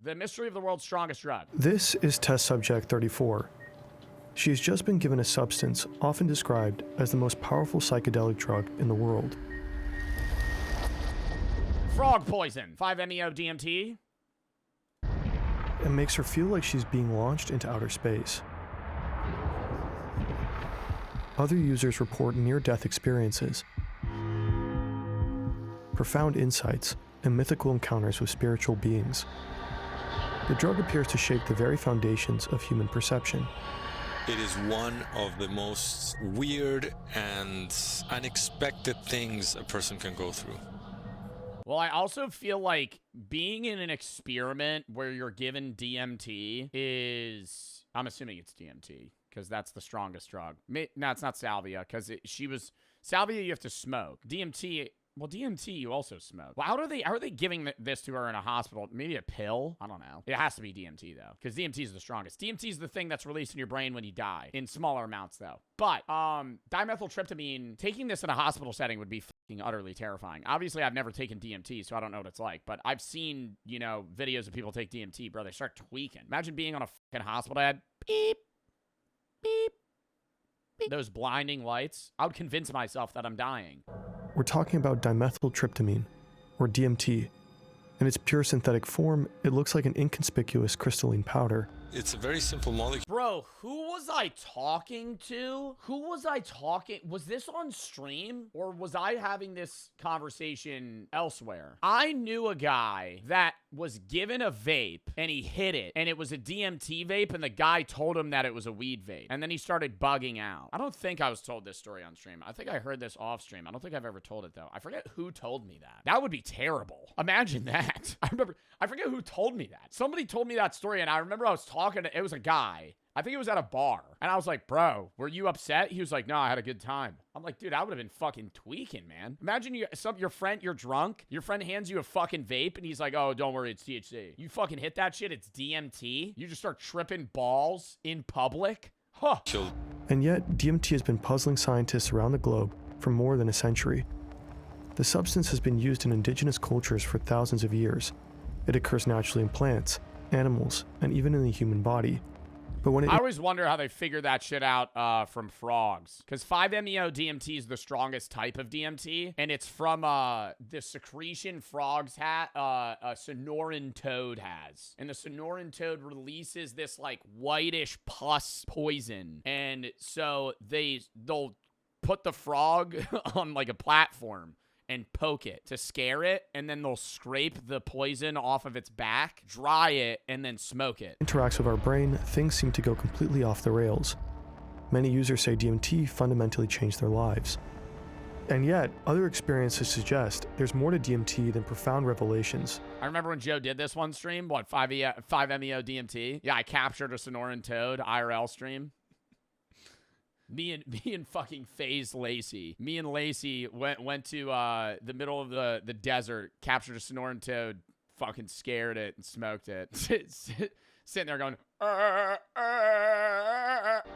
The mystery of the world's strongest drug. This is test subject 34. She has just been given a substance often described as the most powerful psychedelic drug in the world. Frog poison. 5-MeO-DMT. And makes her feel like she's being launched into outer space. Other users report near-death experiences, profound insights, and mythical encounters with spiritual beings. The drug appears to shape the very foundations of human perception. It is one of the most weird and unexpected things a person can go through. Well, I also feel like being in an experiment where you're given DMT is... I'm assuming it's DMT, because that's the strongest drug. No, it's not salvia, because salvia you have to smoke. DMT... Well, DMT, you also smoke. Well, how are they giving this to her in a hospital? Maybe a pill? I don't know. It has to be DMT, though, because DMT is the strongest. DMT is the thing that's released in your brain when you die, in smaller amounts, though. But dimethyltryptamine, taking this in a hospital setting would be fucking utterly terrifying. Obviously, I've never taken DMT, so I don't know what it's like, but I've seen, videos of people take DMT, bro. They start tweaking. Imagine being on a fucking hospital bed. Beep, beep, beep. Those blinding lights. I would convince myself that I'm dying. We're talking about dimethyltryptamine, or DMT. In its pure synthetic form, it looks like an inconspicuous crystalline powder. It's a very simple molecule. Bro, who was I talking to? Was this on stream? Or was I having this conversation elsewhere? I knew a guy that was given a vape, and he hit it, and it was a DMT vape, and the guy told him that it was a weed vape. And then he started bugging out. I don't think I was told this story on stream. I think I heard this off stream. I don't think I've ever told it, though. I forget who told me that. That would be terrible. Imagine that. I forget who told me that. Somebody told me that story, and I remember I was talking to, it was a guy. I think it was at a bar. And I was like, bro, were you upset? He was like, no, I had a good time. I'm like, dude, I would have been fucking tweaking, man. Imagine your friend, you're drunk. Your friend hands you a fucking vape, and he's like, oh, don't worry, it's THC. You fucking hit that shit, it's DMT. You just start tripping balls in public. Huh. And yet, DMT has been puzzling scientists around the globe for more than a century. The substance has been used in indigenous cultures for thousands of years. It occurs naturally in plants, animals, and even in the human body. But when I always wonder how they figure that shit out from frogs. Because 5-MeO-DMT is the strongest type of DMT. And it's from the secretion frogs a Sonoran toad has. And the Sonoran toad releases this like whitish pus poison. And so they'll put the frog on like a platform and poke it to scare it, and then they'll scrape the poison off of its back, dry it, and then smoke it. Interacts with our brain, things seem to go completely off the rails. Many users say DMT fundamentally changed their lives. And yet, other experiences suggest there's more to DMT than profound revelations. I remember when Joe did this one stream, 5-MeO-DMT? Yeah, I captured a Sonoran toad IRL stream. Me and fucking FaZe Lacey. Me and Lacey went to the middle of the desert, captured a Sonoran toad, fucking scared it, and smoked it. Sitting there going,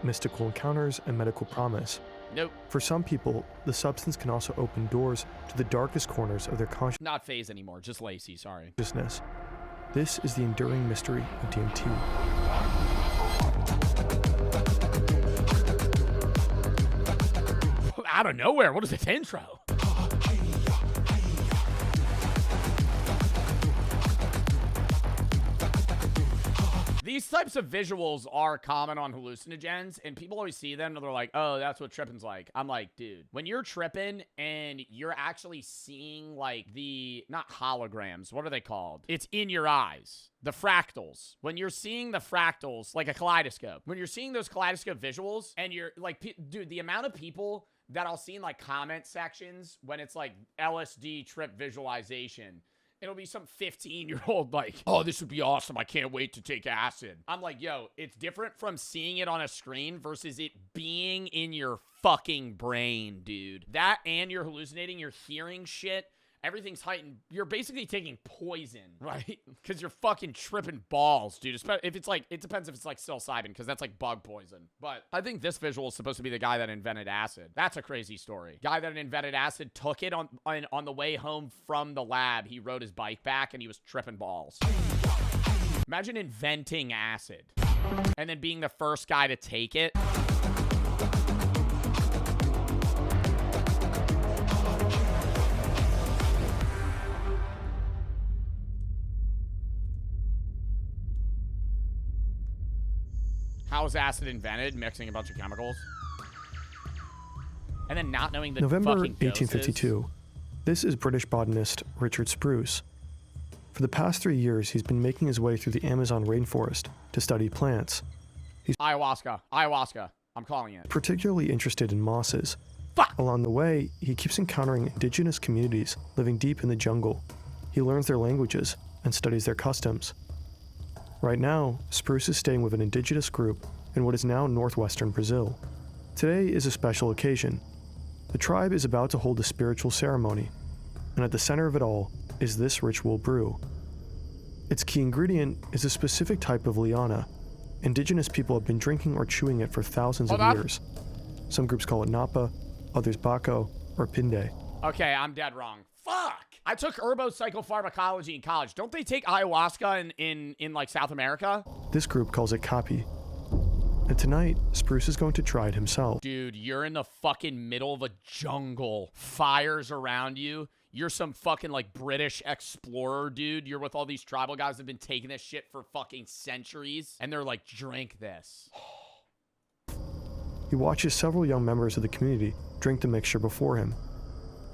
Mystical encounters and medical promise. Nope. For some people, the substance can also open doors to the darkest corners of their consciousness. Not FaZe anymore, just Lacey, sorry. This is the enduring mystery of DMT. Out of nowhere, what is this intro? These types of visuals are common on hallucinogens, and people always see them and they're like, oh, that's what tripping's like. I'm like, dude, when you're tripping and you're actually seeing like not holograms, what are they called? It's in your eyes. The fractals. When you're seeing the fractals, like a kaleidoscope, when you're seeing those kaleidoscope visuals and you're like, dude, the amount of people that I'll see in like comment sections when it's like LSD trip visualization, it'll be some 15-year-old like, oh, this would be awesome. I can't wait to take acid. I'm like, yo, it's different from seeing it on a screen versus it being in your fucking brain, dude. That and you're hallucinating, you're hearing shit. Everything's heightened. You're basically taking poison, right? Because you're fucking tripping balls, dude. If it's like, it depends if it's like psilocybin, because that's like bug poison. But I think this visual is supposed to be the guy that invented acid. That's a crazy story. Guy that invented acid took it on the way home from the lab. He rode his bike back and he was tripping balls. Imagine inventing acid and then being the first guy to take it. How was acid invented? Mixing a bunch of chemicals. And then not knowing the November fucking doses. 1852. This is British botanist Richard Spruce. For the past 3 years, he's been making his way through the Amazon rainforest to study plants. He's Ayahuasca. I'm calling it. particularly interested in mosses. Fuck! Along the way, he keeps encountering indigenous communities living deep in the jungle. He learns their languages and studies their customs. Right now, Spruce is staying with an indigenous group in what is now northwestern Brazil. Today is a special occasion. The tribe is about to hold a spiritual ceremony, and at the center of it all is this ritual brew. Its key ingredient is a specific type of liana. Indigenous people have been drinking or chewing it for thousands of years. Some groups call it napa, others bako, or pinde. Okay, I'm dead wrong. Fuck! I took psychopharmacology in college. Don't they take ayahuasca in like South America? This group calls it kapi. And tonight, Spruce is going to try it himself. Dude, you're in the fucking middle of a jungle. Fires around you. You're some fucking like British explorer, dude. You're with all these tribal guys that have been taking this shit for fucking centuries. And they're like, drink this. He watches several young members of the community drink the mixture before him.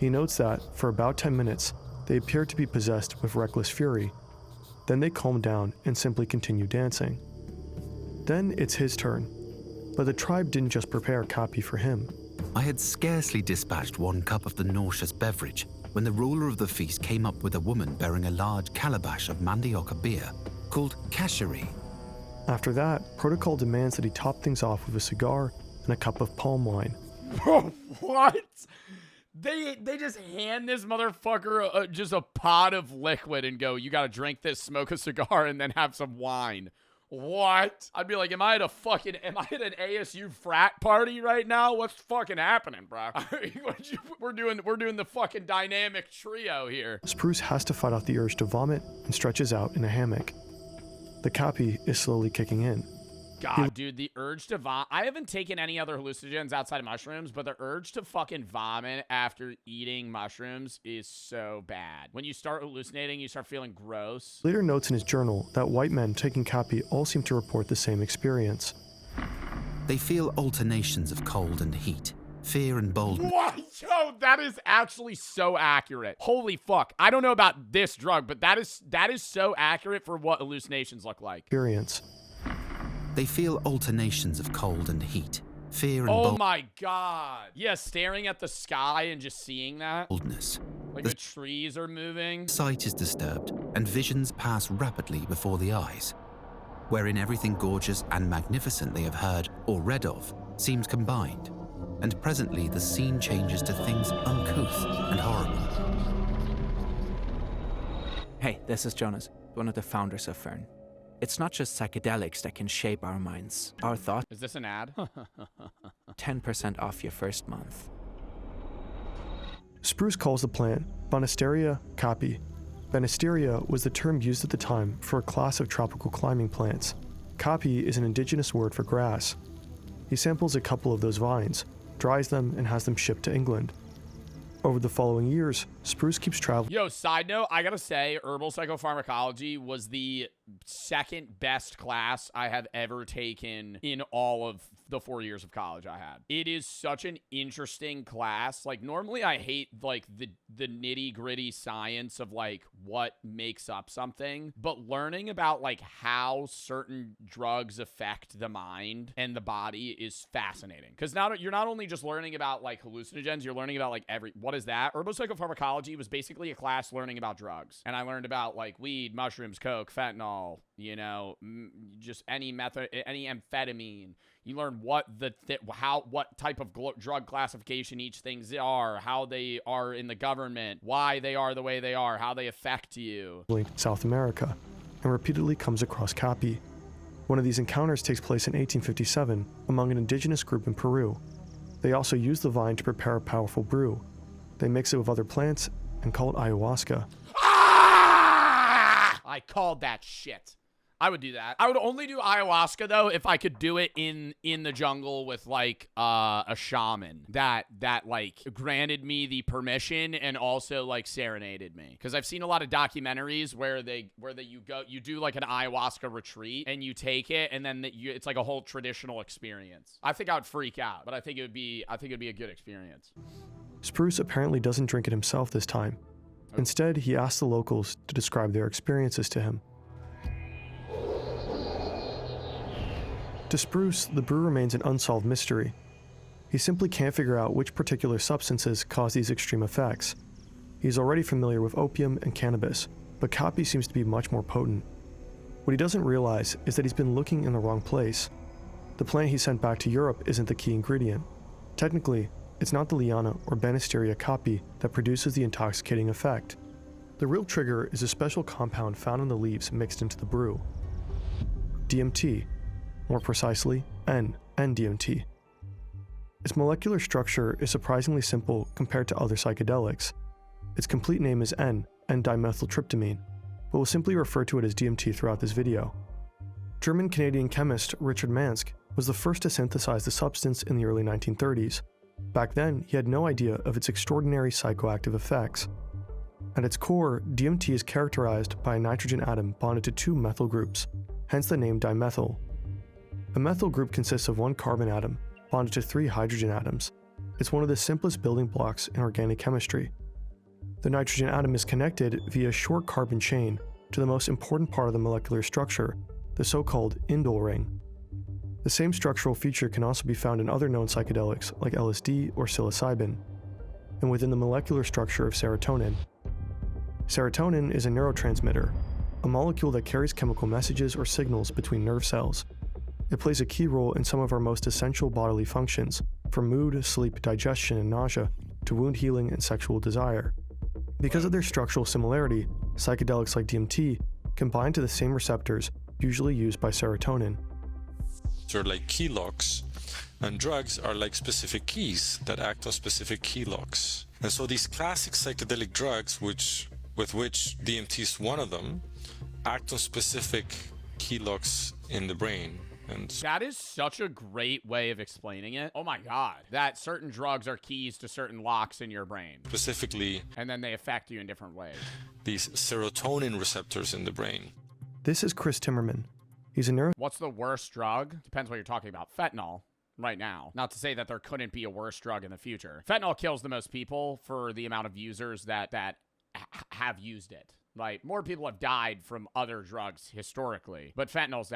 He notes that, for about 10 minutes, they appear to be possessed with reckless fury. Then they calm down and simply continue dancing. Then it's his turn. But the tribe didn't just prepare kapi for him. I had scarcely dispatched 1 cup of the nauseous beverage when the ruler of the feast came up with a woman bearing a large calabash of mandioca beer called kashiri. After that, protocol demands that he top things off with a cigar and a cup of palm wine. What? They just hand this motherfucker just a pot of liquid and go, you gotta drink this, smoke a cigar, and then have some wine. What? I'd be like, am I at an ASU frat party right now? What's fucking happening, bro? We're doing the fucking dynamic trio here. Spruce has to fight off the urge to vomit and stretches out in a hammock. The kapi is slowly kicking in. God, dude, the urge to vomit. I haven't taken any other hallucinogens outside of mushrooms, but the urge to fucking vomit after eating mushrooms is so bad. When you start hallucinating, you start feeling gross. Later notes in his journal that white men taking kapi all seem to report the same experience. They feel alternations of cold and heat, fear and boldness. What? Yo, that is actually so accurate. Holy fuck. I don't know about this drug, but that is so accurate for what hallucinations look like. Experience. They feel alternations of cold and heat, fear and Oh my god. Yeah, staring at the sky and just seeing that. boldness. Like the trees are moving. Sight is disturbed, and visions pass rapidly before the eyes, wherein everything gorgeous and magnificent they have heard or read of seems combined, and presently the scene changes to things uncouth and horrible. Hey, this is Jonas, one of the founders of Fern. It's not just psychedelics that can shape our minds, our thoughts. Is this an ad? 10% off your first month. Spruce calls the plant Banisteria kapi. Banisteria was the term used at the time for a class of tropical climbing plants. Kapi is an indigenous word for grass. He samples a couple of those vines, dries them, and has them shipped to England. Over the following years, Spruce keeps traveling. Yo, side note, I gotta say, herbal psychopharmacology was the second best class I have ever taken in all of the 4 years of college I had. It is such an interesting class. Like, normally I hate, like, the nitty-gritty science of, like, what makes up something. But learning about, like, how certain drugs affect the mind and the body is fascinating. Because now you're not only just learning about, like, hallucinogens, you're learning about, like, what is that? Herbal psychopharmacology was basically a class learning about drugs. And I learned about, like, weed, mushrooms, coke, fentanyl, you know, just any amphetamine. You learn what type of drug classification each things are, how they are in the government, why they are the way they are, how they affect you. South America, and repeatedly comes across kapi. One of these encounters takes place in 1857 among an indigenous group in Peru. They also use the vine to prepare a powerful brew. They mix it with other plants and call it ayahuasca. Ah! I called that shit. I would do that. I would only do ayahuasca though if I could do it in the jungle with like a shaman that like granted me the permission and also like serenaded me. Because I've seen a lot of documentaries where you do like an ayahuasca retreat and you take it and then it's like a whole traditional experience. I think I would freak out, but I think it'd be a good experience. Spruce apparently doesn't drink it himself this time. Instead, he asks the locals to describe their experiences to him. To Spruce, the brew remains an unsolved mystery. He simply can't figure out which particular substances cause these extreme effects. He's already familiar with opium and cannabis, but copy seems to be much more potent. What he doesn't realize is that he's been looking in the wrong place. The plant he sent back to Europe isn't the key ingredient. Technically, it's not the liana or Banisterium caapi that produces the intoxicating effect. The real trigger is a special compound found in the leaves mixed into the brew. DMT, more precisely, N-DMT. Its molecular structure is surprisingly simple compared to other psychedelics. Its complete name is N-dimethyltryptamine, but we'll simply refer to it as DMT throughout this video. German-Canadian chemist Richard Manske was the first to synthesize the substance in the early 1930s. Back then, he had no idea of its extraordinary psychoactive effects. At its core, DMT is characterized by a nitrogen atom bonded to two methyl groups, hence the name dimethyl. A methyl group consists of one carbon atom bonded to three hydrogen atoms. It's one of the simplest building blocks in organic chemistry. The nitrogen atom is connected via a short carbon chain to the most important part of the molecular structure, the so-called indole ring. The same structural feature can also be found in other known psychedelics like LSD or psilocybin, and within the molecular structure of serotonin. Serotonin is a neurotransmitter, a molecule that carries chemical messages or signals between nerve cells. It plays a key role in some of our most essential bodily functions, from mood, sleep, digestion, and nausea, to wound healing and sexual desire. Because of their structural similarity, psychedelics like DMT can bind to the same receptors usually used by serotonin. They're like key locks, and drugs are like specific keys that act on specific key locks. And so these classic psychedelic drugs, with which DMT is one of them, act on specific key locks in the brain. And that is such a great way of explaining it. Oh my God. That certain drugs are keys to certain locks in your brain. Specifically, and then they affect you in different ways. These serotonin receptors in the brain. This is Chris Timmerman. He's a What's the worst drug? Depends what you're talking about. Fentanyl. Right now. Not to say that there couldn't be a worse drug in the future. Fentanyl kills the most people for the amount of users that have used it. Like, more people have died from other drugs historically, but fentanyl is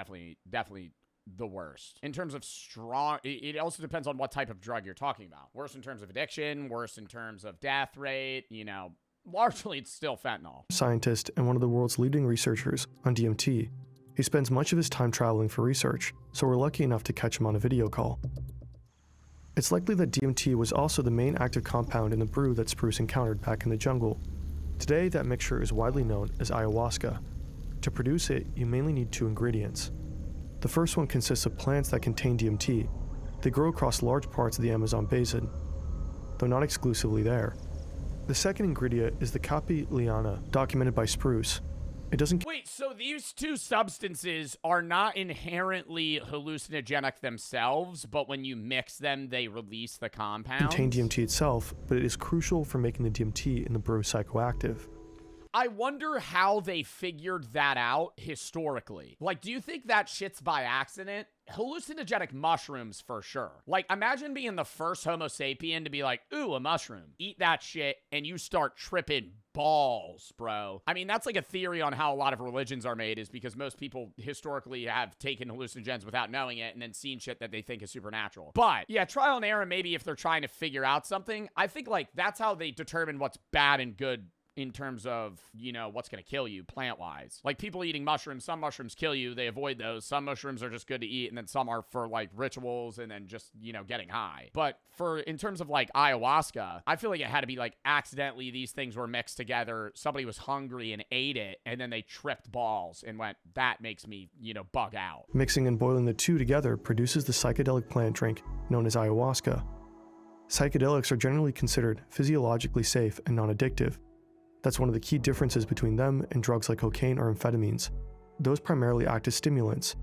definitely the worst. In terms of strong, it also depends on what type of drug you're talking about. Worse in terms of addiction, worse in terms of death rate, largely it's still fentanyl. Scientist and one of the world's leading researchers on DMT. He spends much of his time traveling for research, so we're lucky enough to catch him on a video call. It's likely that DMT was also the main active compound in the brew that Spruce encountered back in the jungle. Today, that mixture is widely known as ayahuasca. To produce it, you mainly need two ingredients. The first one consists of plants that contain DMT. They grow across large parts of the Amazon basin, though not exclusively there. The second ingredient is the caapi liana, documented by Spruce. It doesn't. Wait, so these two substances are not inherently hallucinogenic themselves, but when you mix them, they release the compound? Contain DMT itself, but it is crucial for making the DMT in the brew psychoactive. I wonder how they figured that out historically. Like, do you think that shit's by accident? Hallucinogenic mushrooms for sure. Like, imagine being the first Homo sapien to be like, ooh, a mushroom. Eat that shit, and you start tripping balls, bro. I mean, that's like a theory on how a lot of religions are made, is because most people historically have taken hallucinogens without knowing it and then seen shit that they think is supernatural. But yeah, trial and error, maybe if they're trying to figure out something. I think like that's how they determine what's bad and good in terms of, what's going to kill you plant-wise. Like, people eating mushrooms, some mushrooms kill you, they avoid those. Some mushrooms are just good to eat, and then some are for, like, rituals and then just, getting high. But in terms of, like, ayahuasca, I feel like it had to be, like, accidentally these things were mixed together. Somebody was hungry and ate it, and then they tripped balls and went, that makes me, bug out. Mixing and boiling the two together produces the psychedelic plant drink known as ayahuasca. Psychedelics are generally considered physiologically safe and non-addictive. That's one of the key differences between them and drugs like cocaine or amphetamines. those primarily act as stimulants.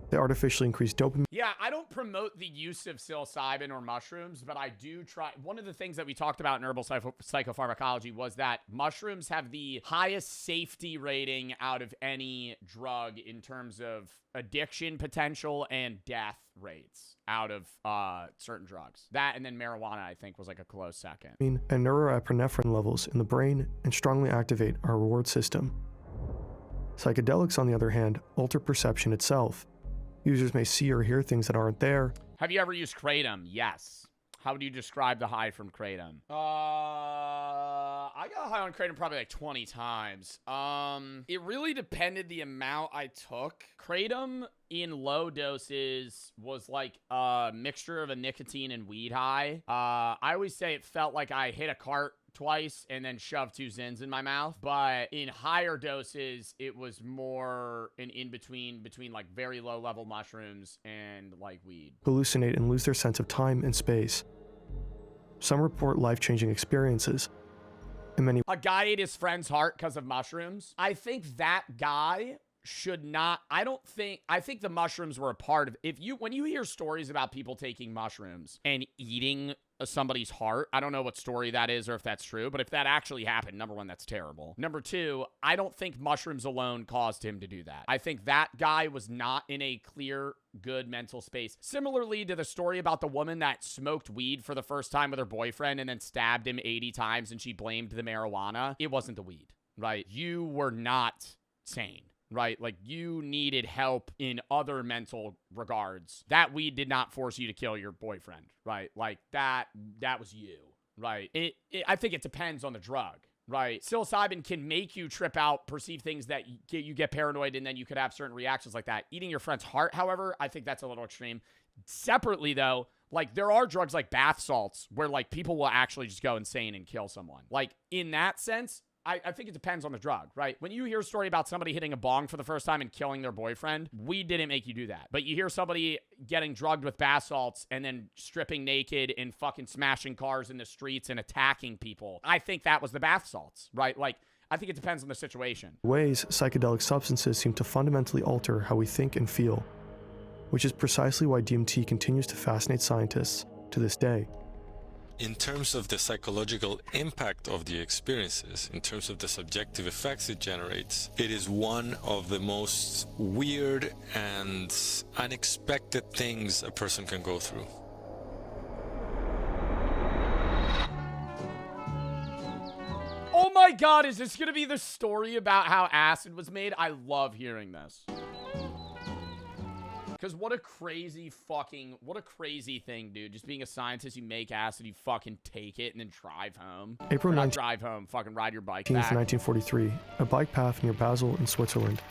They artificially increase dopamine. Yeah, I don't promote the use of psilocybin or mushrooms, but I do try. One of the things that we talked about in herbal psychopharmacology was that mushrooms have the highest safety rating out of any drug in terms of addiction potential and death rates out of certain drugs. That and then marijuana, I think, was like a close second. And neuroepinephrine levels in the brain and strongly activate our reward system. Psychedelics, on the other hand, alter perception itself. Users may see or hear things that aren't there. Have you ever used kratom? Yes. How would you describe the high from kratom? I got high on kratom probably like 20 times. It really depended the amount I took. Kratom in low doses was like a mixture of a nicotine and weed high. I always say it felt like I hit a cart twice and then shoved 2 Zins in my mouth. But in higher doses, it was more an in-between between like very low-level mushrooms and like weed. Hallucinate and lose their sense of time and space. Some report life-changing experiences. And many... A guy ate his friend's heart because of mushrooms. I think that guy should not... I think the mushrooms were a part of... When you hear stories about people taking mushrooms and eating somebody's heart, I don't know what story that is or if that's true, but if that actually happened, number one, that's terrible. Number two, I don't think mushrooms alone caused him to do that. I think that guy was not in a clear, good mental space. Similarly to the story about the woman that smoked weed for the first time with her boyfriend and then stabbed him 80 times and she blamed the marijuana. It wasn't the weed, right? You were not sane. Right? Like, you needed help in other mental regards. That weed did not force you to kill your boyfriend, right? Like, that was you, right? I think it depends on the drug, right? Psilocybin can make you trip out, perceive things that you get paranoid, and then you could have certain reactions like that. Eating your friend's heart, however, I think that's a little extreme. Separately, though, like, there are drugs like bath salts where, like, people will actually just go insane and kill someone. Like, in that sense... I think it depends on the drug, right? When you hear a story about somebody hitting a bong for the first time and killing their boyfriend, weed didn't make you do that. But you hear somebody getting drugged with bath salts and then stripping naked and fucking smashing cars in the streets and attacking people. I think that was the bath salts, right? Like, I think it depends on the situation. Ways psychedelic substances seem to fundamentally alter how we think and feel, which is precisely why DMT continues to fascinate scientists to this day. In terms of the psychological impact of the experiences, in terms of the subjective effects it generates, it is one of the most weird and unexpected things a person can go through. Oh my God, is this gonna be the story about how acid was made? I love hearing this. Because what a crazy thing, dude. Just being a scientist, you make acid, you fucking take it, and then drive home. April 19th, drive home, fucking ride your bike 1943, a bike path near Basel in Switzerland.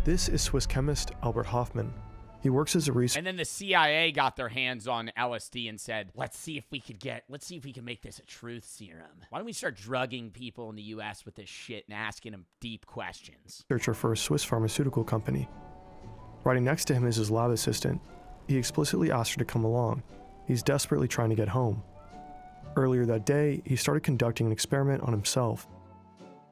This is Swiss chemist Albert Hofmann. He works as a researcher. And then the CIA got their hands on LSD and said, let's see if we can make this a truth serum. Why don't we start drugging people in the US with this shit and asking them deep questions? Researcher for a Swiss pharmaceutical company. Riding next to him is his lab assistant. He explicitly asked her to come along. He's desperately trying to get home. Earlier that day, he started conducting an experiment on himself.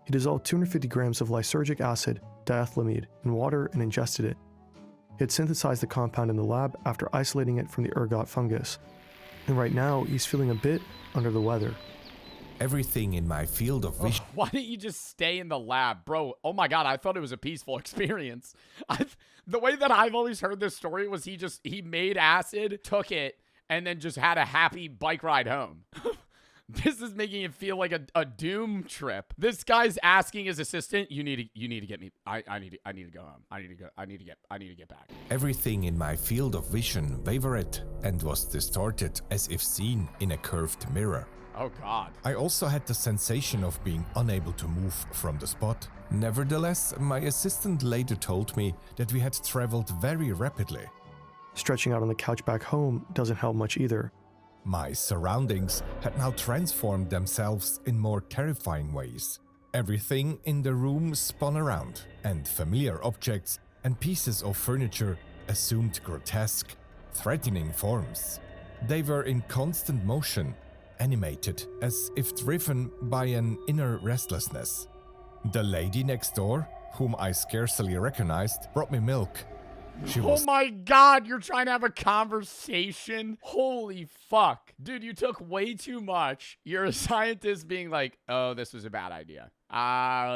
He dissolved 250 grams of lysergic acid, diethylamide, in water and ingested it. He had synthesized the compound in the lab after isolating it from the ergot fungus. And right now, he's feeling a bit under the weather. Everything in my field of vision. Why didn't you just stay in the lab? Bro, oh my God, I thought it was a peaceful experience. The way that I've always heard this story was he made acid, took it, and then just had a happy bike ride home. This is making it feel like a doom trip. This guy's asking his assistant, you need to get me. I need to go home. I need to get back. Everything in my field of vision wavered and was distorted as if seen in a curved mirror. Oh God. I also had the sensation of being unable to move from the spot. Nevertheless, my assistant later told me that we had traveled very rapidly. Stretching out on the couch back home doesn't help much either. My surroundings had now transformed themselves in more terrifying ways. Everything in the room spun around, and familiar objects and pieces of furniture assumed grotesque, threatening forms. They were in constant motion, animated as if driven by an inner restlessness. The lady next door, whom I scarcely recognized, brought me milk. She Oh was my god, you're trying to have a conversation? Holy fuck. Dude, you took way too much. You're a scientist being like, oh, this was a bad idea.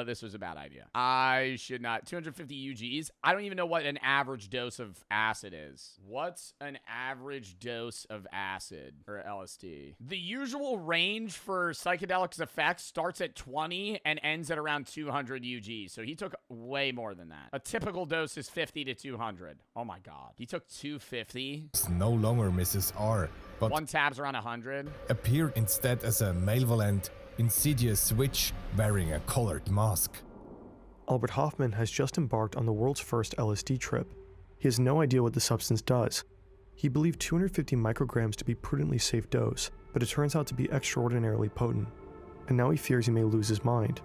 This was a bad idea. I should not. 250 UGs? I don't even know what an average dose of acid is. What's an average dose of acid or LSD? The usual range for psychedelics effects starts at 20 and ends at around 200 UGs. So he took way more than that. A typical dose is 50 to 200. Oh my god. He took 250? no longer Mrs. R, but One tab's around 100. appeared instead as a malevolent, insidious witch wearing a colored mask. Albert Hofmann has just embarked on the world's first LSD trip. He has no idea what the substance does. He believed 250 micrograms to be prudently safe dose, but it turns out to be extraordinarily potent. And now he fears he may lose his mind.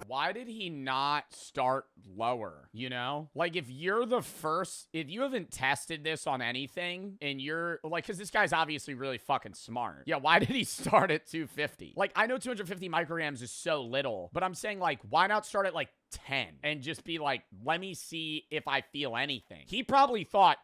Why did he not start lower, you know? Like, if you're the first, if you haven't tested this on anything, and you're, like, because this guy's obviously really fucking smart. Yeah, why did he start at 250? Like, I know 250 micrograms is so little, but I'm saying, like, why not start at, like, 10 and just be like, let me see if I feel anything. He probably thought,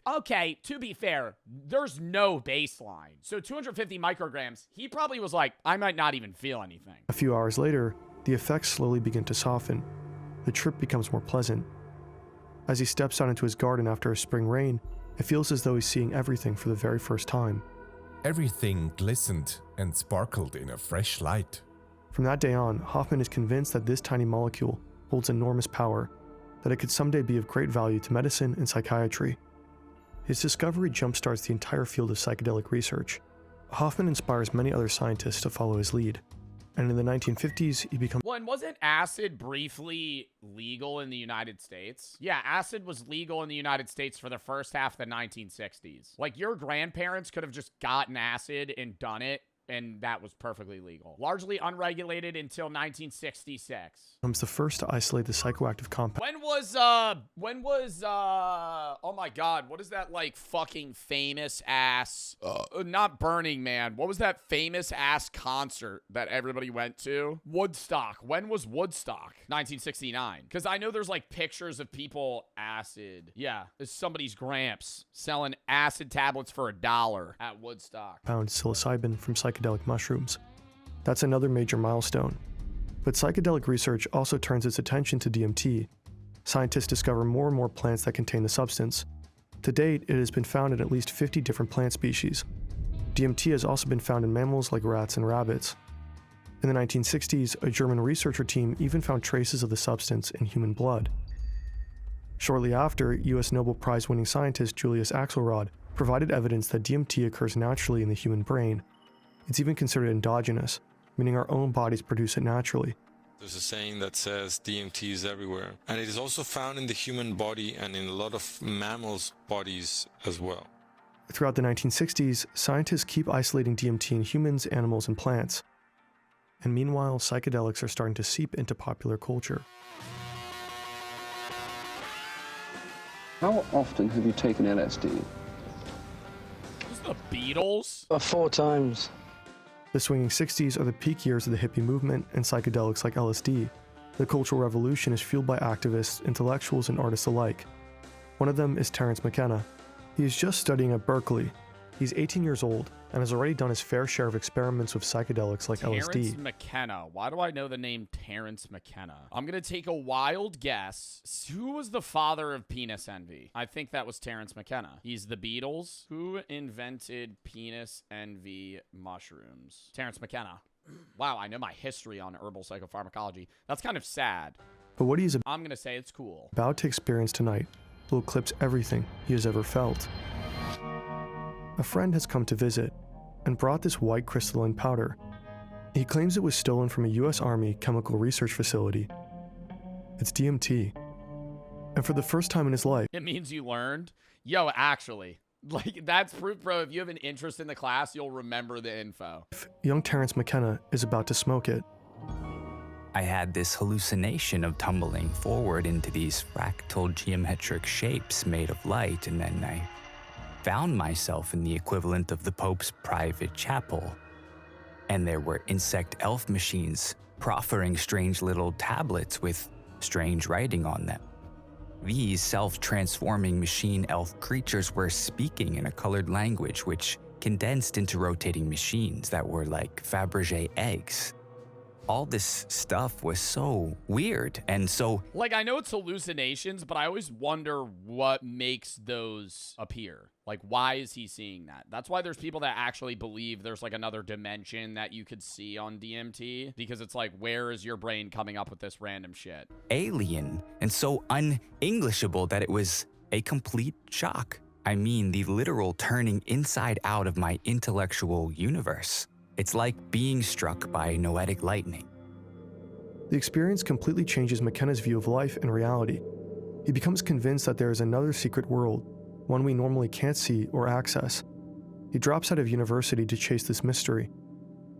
okay, to be fair, there's no baseline. So 250 micrograms, he probably was like, I might not even feel anything. A few hours later, the effects slowly begin to soften. The trip becomes more pleasant. As he steps out into his garden after a spring rain, it feels as though he's seeing everything for the very first time. Everything glistened and sparkled in a fresh light. From that day on, Hoffman is convinced that this tiny molecule holds enormous power, that it could someday be of great value to medicine and psychiatry. His discovery jumpstarts the entire field of psychedelic research. Hoffman inspires many other scientists to follow his lead. And in the 1950s, he becomes... Well, and wasn't acid briefly legal in the United States? Yeah, acid was legal in the United States for the first half of the 1960s. Like, your grandparents could have just gotten acid and done it, and that was perfectly legal. Largely unregulated until 1966. becomes the first to isolate the psychoactive compound. Oh my god, what is that, like, fucking famous ass, not Burning Man, what was that famous ass concert that everybody went to? Woodstock. When was Woodstock? 1969. Because I know there's, like, pictures of people acid. Yeah, it's somebody's gramps selling acid tablets for $1 at Woodstock. Psilocybin from psychedelic mushrooms. That's another major milestone. But psychedelic research also turns its attention to DMT. Scientists discover more and more plants that contain the substance. To date, it has been found in at least 50 different plant species. DMT has also been found in mammals like rats and rabbits. In the 1960s, a German researcher team even found traces of the substance in human blood. Shortly after, US Nobel Prize-winning scientist Julius Axelrod provided evidence that DMT occurs naturally in the human brain. It's even considered endogenous, meaning our own bodies produce it naturally. There's a saying that says DMT is everywhere, and it is also found in the human body and in a lot of mammals' bodies as well. Throughout the 1960s, scientists keep isolating DMT in humans, animals, and plants. And meanwhile, psychedelics are starting to seep into popular culture. How often have you taken LSD? This is the Beatles? 4 times. The swinging 60s are the peak years of the hippie movement and psychedelics like LSD. The Cultural Revolution is fueled by activists, intellectuals, and artists alike. One of them is Terence McKenna. He is just studying at Berkeley. He's 18 years old and has already done his fair share of experiments with psychedelics like Terence LSD. McKenna. Why do I know the name Terence McKenna? I'm going to take a wild guess. Who was the father of penis envy? I think that was Terence McKenna. He's the Beatles. Who invented penis envy mushrooms? Terence McKenna. Wow, I know my history on herbal psychopharmacology. That's kind of sad. But what he is I'm going to say it's cool. about to experience tonight will eclipse everything he has ever felt. A friend has come to visit and brought this white crystalline powder. He claims it was stolen from a US Army chemical research facility. It's DMT. And for the first time in his life, It means you learned? Yo, actually. Like, that's proof, bro. If you have an interest in the class, you'll remember the info. young Terence McKenna is about to smoke it. I had this hallucination of tumbling forward into these fractal geometric shapes made of light, and then I found myself in the equivalent of the Pope's private chapel. And there were insect elf machines proffering strange little tablets with strange writing on them. These self-transforming machine elf creatures were speaking in a colored language which condensed into rotating machines that were like Fabergé eggs. All this stuff was so weird and so... Like, I know it's hallucinations, but I always wonder what makes those appear. Like, why is he seeing that? That's why there's people that actually believe there's, like, another dimension that you could see on DMT. Because it's like, where is your brain coming up with this random shit? Alien and so un-Englishable that it was a complete shock. I mean, the literal turning inside out of my intellectual universe. It's like being struck by noetic lightning. The experience completely changes McKenna's view of life and reality. He becomes convinced that there is another secret world, one we normally can't see or access. He drops out of university to chase this mystery.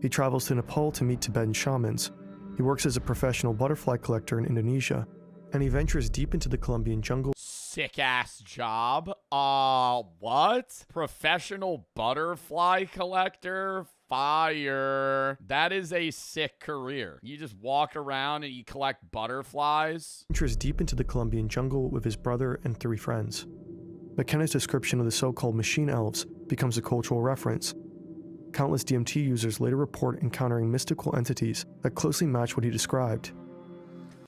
He travels to Nepal to meet Tibetan shamans. He works as a professional butterfly collector in Indonesia, and he ventures deep into the Colombian jungle. Sick ass job. What? Professional butterfly collector? Fire. That is a sick career. You just walk around and you collect butterflies. Ventures deep into the Colombian jungle with his brother and 3 friends. McKenna's description of the so-called machine elves becomes a cultural reference. Countless DMT users later report encountering mystical entities that closely match what he described.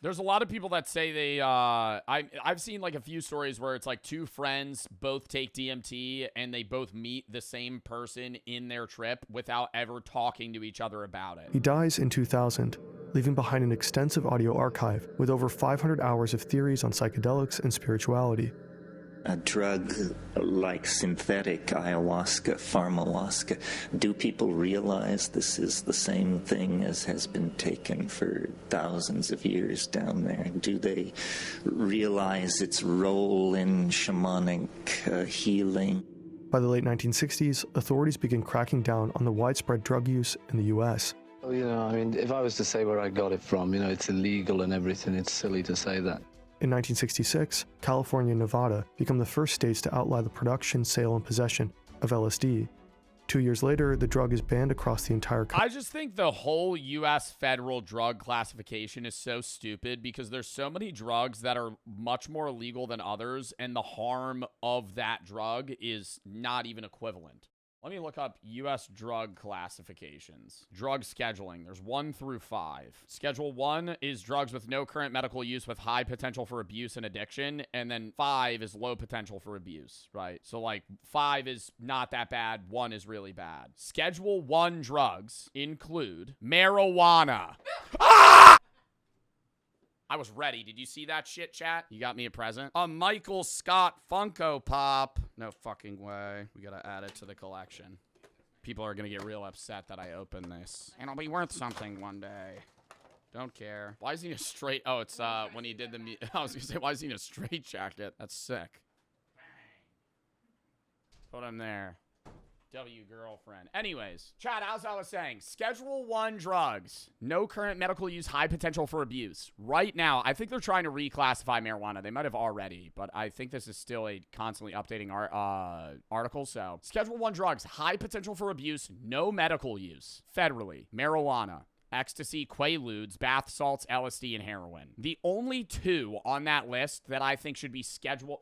There's a lot of people that say they, I've seen like a few stories where it's like 2 friends both take DMT and they both meet the same person in their trip without ever talking to each other about it. He dies in 2000, leaving behind an extensive audio archive with over 500 hours of theories on psychedelics and spirituality. A drug like synthetic ayahuasca, pharmawaska, do people realize this is the same thing as has been taken for thousands of years down there? Do they realize its role in shamanic healing? By the late 1960s, authorities began cracking down on the widespread drug use in the U.S. Well, I mean, if I was to say where I got it from, it's illegal and everything, it's silly to say that. In 1966, California and Nevada become the first states to outlaw the production, sale, and possession of LSD. 2 years later, the drug is banned across the entire country. I just think the whole U.S. federal drug classification is so stupid because there's so many drugs that are much more illegal than others, and the harm of that drug is not even equivalent. Let me look up U.S. drug classifications. Drug scheduling. There's 1 through 5. Schedule 1 is drugs with no current medical use with high potential for abuse and addiction. And then 5 is low potential for abuse, right? So like 5 is not that bad. 1 is really bad. Schedule 1 drugs include marijuana. Ah! I was ready. Did you see that shit, chat? You got me a present? A Michael Scott Funko Pop. No fucking way. We gotta add it to the collection. People are gonna get real upset that I open this. And it'll be worth something one day. Don't care. Why is he in a straight... Oh, it's when he did the... I was gonna say, why is he in a straight jacket? That's sick. Put him there. W girlfriend. Anyways, chat, as I was saying, Schedule 1 drugs. No current medical use, high potential for abuse. Right now, I think they're trying to reclassify marijuana. They might have already, but I think this is still a constantly updating article. So, Schedule 1 drugs, high potential for abuse, no medical use. Federally, marijuana, ecstasy, quaaludes, bath salts, LSD, and heroin. The only 2 on that list that I think should be scheduled...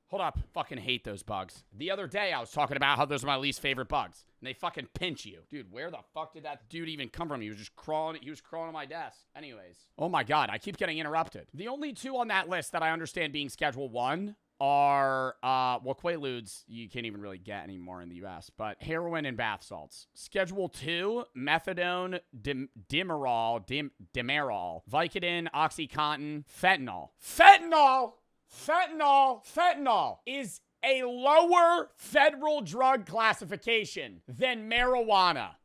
Hold up. Fucking hate those bugs. The other day, I was talking about how those are my least favorite bugs. And they fucking pinch you. Dude, where the fuck did that dude even come from? He was just crawling. He was crawling on my desk. Anyways. Oh my God. I keep getting interrupted. The only 2 on that list that I understand being Schedule 1 are, well, quaaludes you can't even really get anymore in the U.S., but heroin and bath salts. Schedule 2, methadone, Demerol, Vicodin, OxyContin, fentanyl. Fentanyl is a lower federal drug classification than marijuana,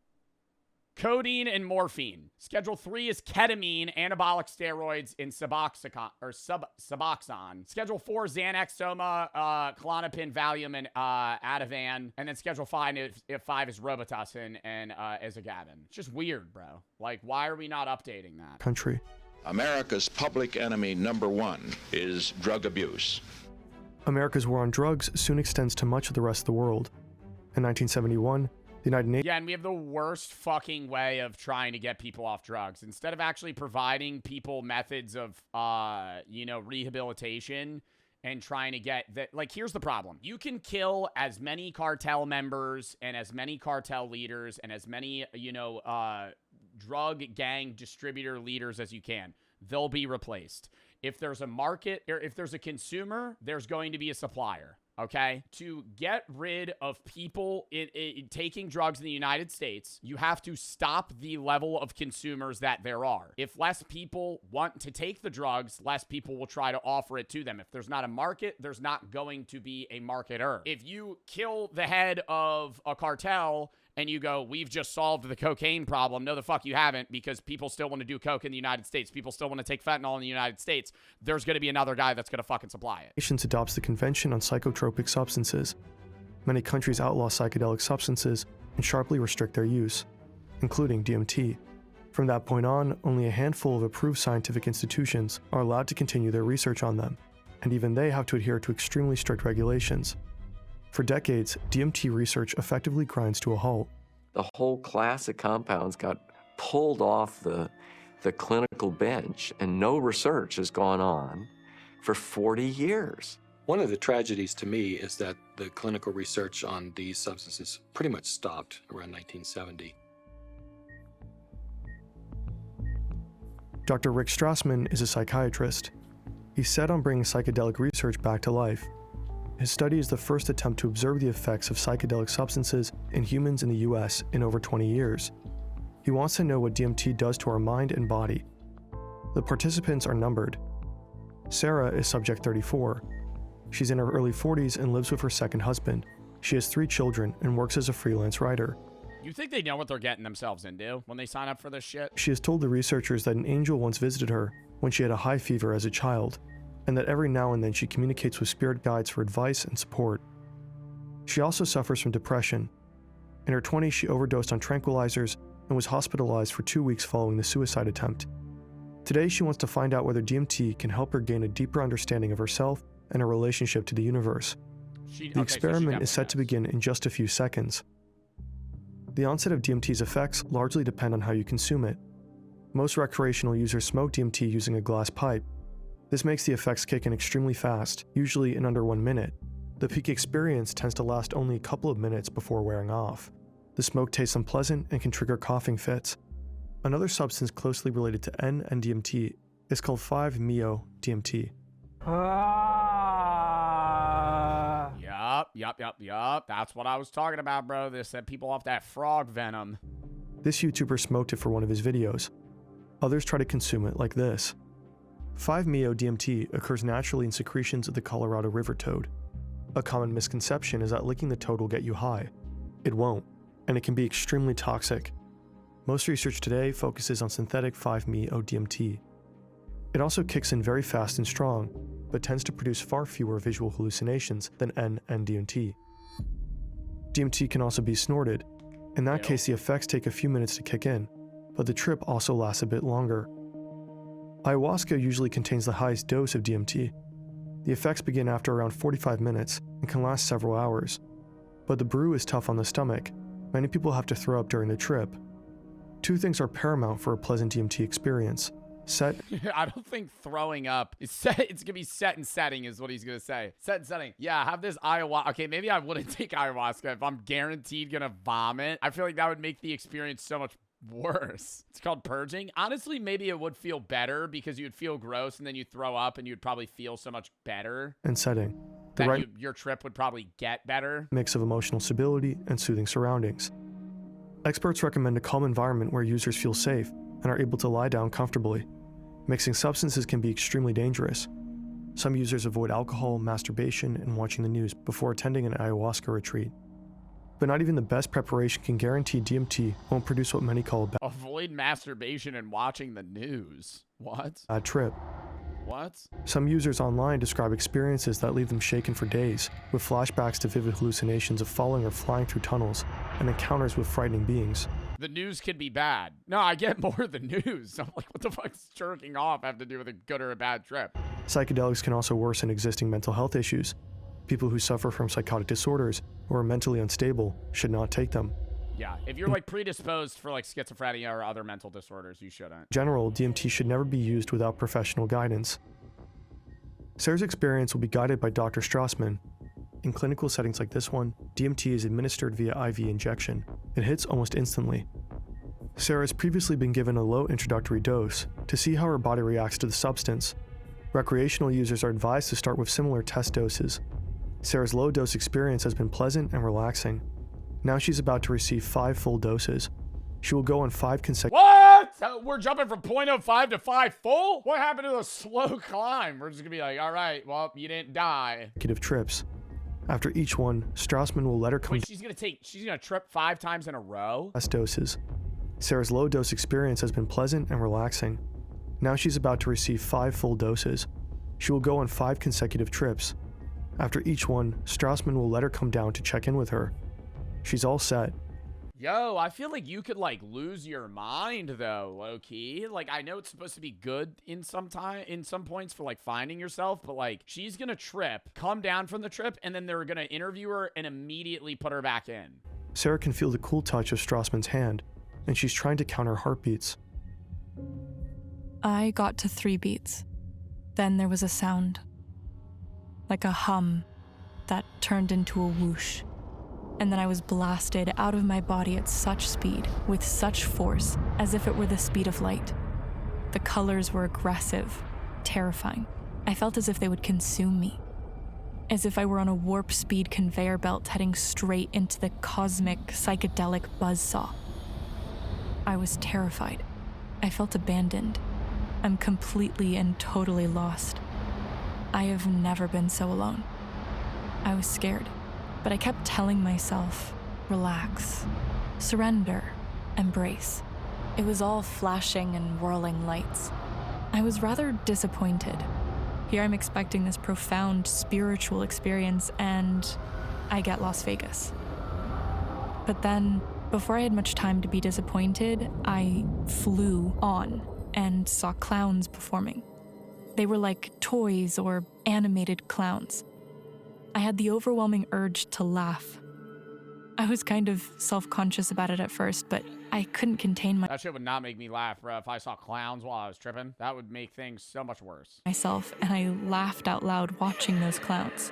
codeine, and morphine. Schedule 3 is ketamine, anabolic steroids, and Suboxone. Schedule 4 is Xanax, Soma, Klonopin, Valium, and Ativan. And then Schedule 5 is Robitussin and Azagadin. It's just weird, bro. Like, why are we not updating that? Country. America's public enemy number 1 is drug abuse. America's war on drugs soon extends to much of the rest of the world. In 1971, The United Nations. Yeah, and we have the worst fucking way of trying to get people off drugs. Instead of actually providing people methods of, rehabilitation and trying to get that, like, here's the problem. You can kill as many cartel members and as many cartel leaders and as many, drug gang distributor leaders as you can. They'll be replaced. If there's a market, or if there's a consumer, there's going to be a supplier. Okay? To get rid of people taking drugs in the United States, you have to stop the level of consumers that there are. If less people want to take the drugs, less people will try to offer it to them. If there's not a market, there's not going to be a marketer. If you kill the head of a cartel and you go, we've just solved the cocaine problem. No, the fuck you haven't, because people still want to do coke in the United States. People still want to take fentanyl in the United States. There's going to be another guy that's going to fucking supply it. Nations adopts the Convention on Psychotropic Substances. Many countries outlaw psychedelic substances and sharply restrict their use, including DMT. From that point on, only a handful of approved scientific institutions are allowed to continue their research on them, and even they have to adhere to extremely strict regulations. For decades, DMT research effectively grinds to a halt. The whole class of compounds got pulled off the clinical bench, and no research has gone on for 40 years. One of the tragedies to me is that the clinical research on these substances pretty much stopped around 1970. Dr. Rick Strassman is a psychiatrist. He's set on bringing psychedelic research back to life. His study is the first attempt to observe the effects of psychedelic substances in humans in the US in over 20 years. He wants to know what DMT does to our mind and body. The participants are numbered. Sarah is subject 34. She's in her early 40s and lives with her second husband. She has 3 children and works as a freelance writer. You think they know what they're getting themselves into when they sign up for this shit? She has told the researchers that an angel once visited her when she had a high fever as a child, and that every now and then she communicates with spirit guides for advice and support. She also suffers from depression. In her 20s, she overdosed on tranquilizers and was hospitalized for 2 weeks following the suicide attempt. Today, she wants to find out whether DMT can help her gain a deeper understanding of herself and her relationship to the universe. The experiment is set to begin in just a few seconds. The onset of DMT's effects largely depend on how you consume it. Most recreational users smoke DMT using a glass pipe. This makes the effects kick in extremely fast, usually in under 1 minute. The peak experience tends to last only a couple of minutes before wearing off. The smoke tastes unpleasant and can trigger coughing fits. Another substance closely related to N and DMT is called 5-MeO-DMT. Yup. That's what I was talking about, bro. They set people off that frog venom. This YouTuber smoked it for one of his videos. Others try to consume it like this. 5-MeO-DMT occurs naturally in secretions of the Colorado River toad. A common misconception is that licking the toad will get you high. It won't, and it can be extremely toxic. Most research today focuses on synthetic 5-MeO-DMT. It also kicks in very fast and strong, but tends to produce far fewer visual hallucinations than N and DMT. DMT can also be snorted. In that case, the effects take a few minutes to kick in, but the trip also lasts a bit longer. Ayahuasca usually contains the highest dose of DMT. The effects begin after around 45 minutes and can last several hours. But the brew is tough on the stomach. Many people have to throw up during the trip. 2 things are paramount for a pleasant DMT experience. Set. I don't think throwing up is set. It's gonna be set and setting is what he's gonna say. Set and setting. Yeah, have this ayahuasca. Okay, maybe I wouldn't take ayahuasca if I'm guaranteed gonna vomit. I feel like that would make the experience so much worse. It's called purging. Honestly, maybe it would feel better because you'd feel gross and then you'd throw up and you'd probably feel so much better. And setting. The right your trip would probably get better. Mix of emotional stability and soothing surroundings. Experts recommend a calm environment where users feel safe and are able to lie down comfortably. Mixing substances can be extremely dangerous. Some users avoid alcohol, masturbation, and watching the news before attending an ayahuasca retreat. But not even the best preparation can guarantee DMT won't produce what many call a avoid masturbation and watching the news. What? bad trip. What? Some users online describe experiences that leave them shaken for days, with flashbacks to vivid hallucinations of falling or flying through tunnels, and encounters with frightening beings. The news can be bad. No, I get more of the news. I'm like, what the fuck does jerking off have to do with a good or a bad trip? Psychedelics can also worsen existing mental health issues. People who suffer from psychotic disorders or are mentally unstable should not take them. Yeah, if you're like predisposed for like schizophrenia or other mental disorders, you shouldn't. In general, DMT should never be used without professional guidance. Sarah's experience will be guided by Dr. Strassman. In clinical settings like this one, DMT is administered via IV injection. It hits almost instantly. Sarah has previously been given a low introductory dose to see how her body reacts to the substance. Recreational users are advised to start with similar test doses. Sarah's low dose experience has been pleasant and relaxing. Now she's about to receive 5 full doses. She will go on 5 consecutive— What? So we're jumping from 0.05 to 5 full? What happened to the slow climb? We're just gonna be like, all right, well, you didn't die. trips. After each one, Strassman will let her come— Wait, she's gonna trip 5 times in a row? Test doses. Sarah's low dose experience has been pleasant and relaxing. Now she's about to receive 5 full doses. She will go on 5 consecutive trips. After each one, Strassman will let her come down to check in with her. She's all set. Yo, I feel like you could like lose your mind though, low key. Like I know it's supposed to be good in some points for like finding yourself, but like she's gonna trip, come down from the trip, and then they're gonna interview her and immediately put her back in. Sarah can feel the cool touch of Strassman's hand, and she's trying to count her heartbeats. I got to 3 beats. Then there was a sound, like a hum that turned into a whoosh. And then I was blasted out of my body at such speed, with such force, as if it were the speed of light. The colors were aggressive, terrifying. I felt as if they would consume me. As if I were on a warp speed conveyor belt heading straight into the cosmic, psychedelic buzzsaw. I was terrified. I felt abandoned. I'm completely and totally lost. I have never been so alone. I was scared, but I kept telling myself, relax, surrender, embrace. It was all flashing and whirling lights. I was rather disappointed. Here I'm expecting this profound spiritual experience, and I get Las Vegas. But then, before I had much time to be disappointed, I flew on and saw clowns performing. They were like toys or animated clowns. I had the overwhelming urge to laugh. I was kind of self-conscious about it at first, but I couldn't contain That shit would not make me laugh, bro. If I saw clowns while I was tripping, that would make things so much worse. myself, and I laughed out loud watching those clowns.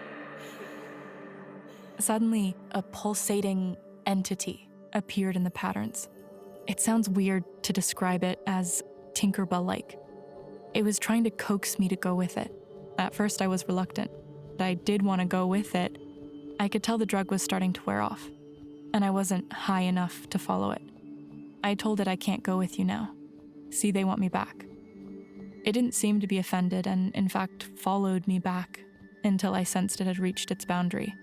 Suddenly, a pulsating entity appeared in the patterns. It sounds weird to describe it as Tinkerbell-like. It was trying to coax me to go with it. At first, I was reluctant. I did want to go with it. I could tell the drug was starting to wear off, and I wasn't high enough to follow it. I told it I can't go with you now. See, they want me back. It didn't seem to be offended and, in fact, followed me back until I sensed it had reached its boundary.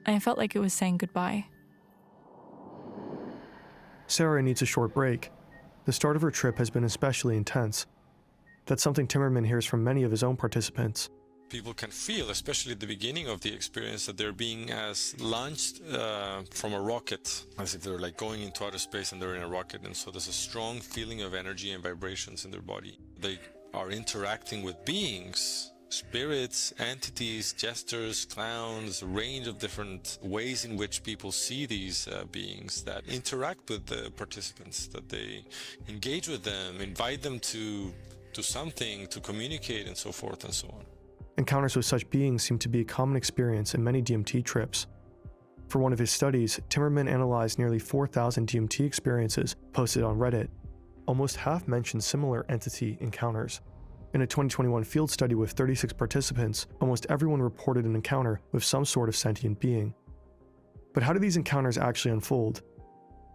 I felt like it was saying goodbye. Sarah needs a short break. The start of her trip has been especially intense. That's something Timmerman hears from many of his own participants. People can feel, especially at the beginning of the experience, that they're being launched from a rocket, as if they're like going into outer space and they're in a rocket. And so there's a strong feeling of energy and vibrations in their body. They are interacting with beings, spirits, entities, jesters, clowns, a range of different ways in which people see these beings that interact with the participants, that they engage with them, invite them to something, to communicate, and so forth and so on. Encounters with such beings seem to be a common experience in many DMT trips. For one of his studies, Timmerman analyzed nearly 4,000 DMT experiences posted on Reddit. Almost half mentioned similar entity encounters. In a 2021 field study with 36 participants, almost everyone reported an encounter with some sort of sentient being. But how do these encounters actually unfold?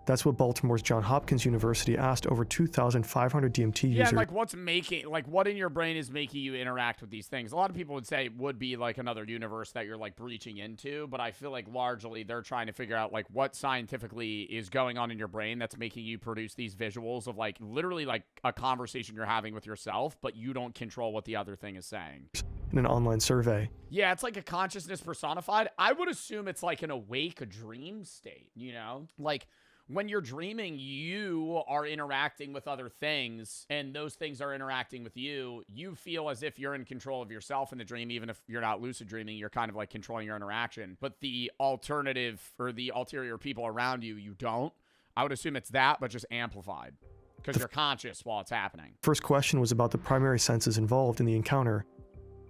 That's what Baltimore's Johns Hopkins University asked over 2,500 DMT users. Yeah, like what in your brain is making you interact with these things? A lot of people would say it would be like another universe that you're like breaching into, but I feel like largely they're trying to figure out like what scientifically is going on in your brain that's making you produce these visuals of like literally like a conversation you're having with yourself, but you don't control what the other thing is saying. In an online survey. Yeah, it's like a consciousness personified. I would assume it's like an awake dream state, you know? Like when you're dreaming, you are interacting with other things, and those things are interacting with you. You feel as if you're in control of yourself in the dream, even if you're not lucid dreaming, you're kind of like controlling your interaction. But the alternative or the ulterior people around you, you don't. I would assume it's that, but just amplified, because you're conscious while it's happening. First question was about the primary senses involved in the encounter.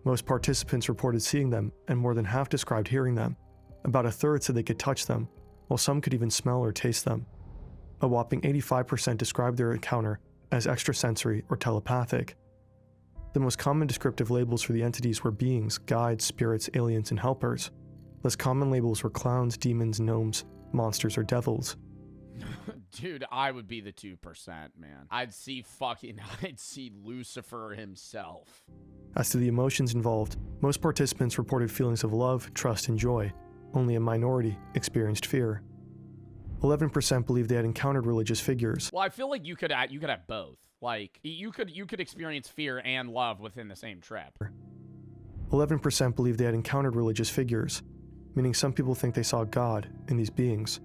Most participants reported seeing them, and more than half described hearing them. About a third said they could touch them, while some could even smell or taste them. A whopping 85% described their encounter as extrasensory or telepathic. The most common descriptive labels for the entities were beings, guides, spirits, aliens, and helpers. Less common labels were clowns, demons, gnomes, monsters, or devils. Dude, I would be the 2%, man. I'd see Lucifer himself. As to the emotions involved, most participants reported feelings of love, trust, and joy. Only a minority experienced fear. 11% believed they had encountered religious figures. Well, I feel like you could have both. Like, you could experience fear and love within the same trip. 11% believed they had encountered religious figures, meaning some people think they saw God in these beings.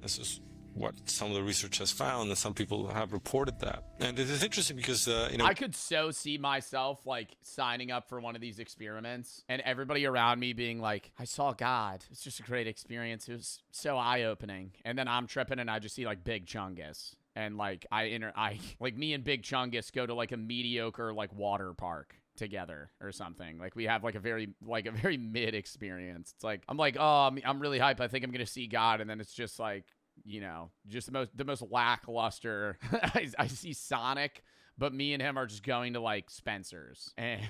This is what some of the research has found, and some people have reported that. And it is interesting because, I could so see myself, like, signing up for one of these experiments, and everybody around me being like, I saw God. It's just a great experience. It was so eye-opening. And then I'm tripping, and I just see, like, Big Chungus. And, like, like, me and Big Chungus go to, like, a mediocre, like, water park together or something. Like, we have, like, a very mid experience. It's like, I'm like, oh, I'm really hyped. I think I'm gonna see God. And then it's just, like, you know, just the most lackluster. I see Sonic, but me and him are just going to, like, Spencer's, and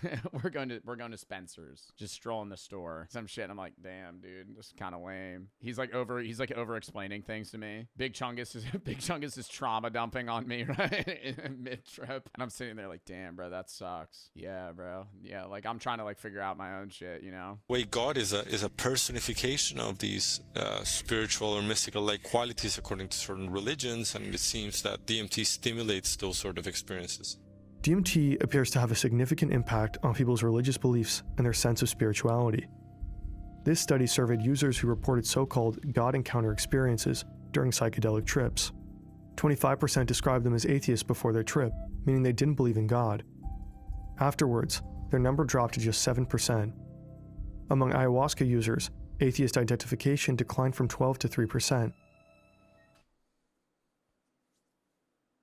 we're going to Spencer's, just strolling the store, some shit. And I'm like, damn, dude, this is kind of lame. He's like over explaining things to me. Big Chungus is trauma dumping on me, right, in mid trip, and I'm sitting there like, damn, bro, that sucks. Yeah, bro. Yeah, like, I'm trying to, like, figure out my own shit, you know. Way God is a personification of these spiritual or mystical like qualities according to certain religions, and it seems that DMT stimulates those sort of experiences. DMT appears to have a significant impact on people's religious beliefs and their sense of spirituality. This study surveyed users who reported so-called God encounter experiences during psychedelic trips. 25% described them as atheists before their trip, meaning they didn't believe in God. Afterwards, their number dropped to just 7%. Among ayahuasca users, atheist identification declined from 12 to 3%.